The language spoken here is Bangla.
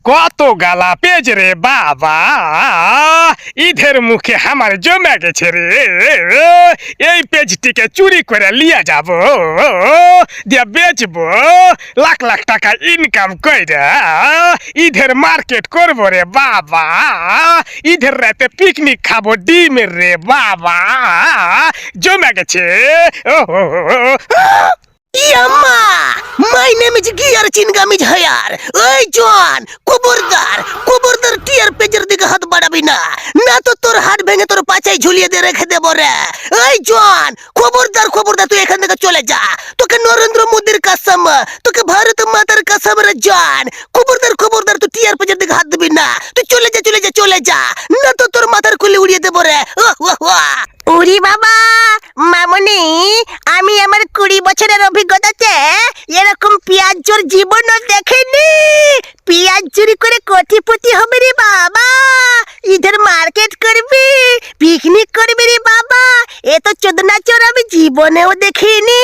কত গালা পেজ রে বাবা, ইধের মুখে আমার জমে গেছে রে। এই পেজটিকে চুরি করে লিয়া যাব, দিয়া বেচবো, লাখ লাখ টাকা ইনকাম কইরা ইধের মার্কেট করবো রে বাবা। ইধের রাতে পিকনিক খাবো ডিমের রে বাবা, জমে গেছে। ইয়াম্মা, মাই নেম ইজ গিয়ার চিনগামিজ হায়ার। ওই জন, খবরদার টিয়ার পেজের দিকে হাত বাড়াবি না, না তো তোর হাত ভেঙে তোর পাছায় ঝুলিয়ে দিয়ে রেখে দেবো রে। ওই জন, খবরদার তুই এখান থেকে চলে যা। তোকে নরেন্দ্র মোদির কসম, তোকে ভারত মাতার কসম রে জন। খবরদার তুই টিয়ার পেজের দিকে হাত দিবি না। তুই চলে যা, না তো তোর মাথার খুলে উড়িয়ে দেবো রে। উরি বাবা, মামনি, আমি আমার 20 বছরের অভিজ্ঞতাতে এরকম পেঁয়াজ চোর জীবনও দেখিনি। পেঁয়াজ চুরি করে কোটিপতি হবে রে বাবা, ইধর মার্কেট করবি, পিকনিক করবি রে বাবা। এ তো চোদনা চোর আমি জীবনেও দেখিনি।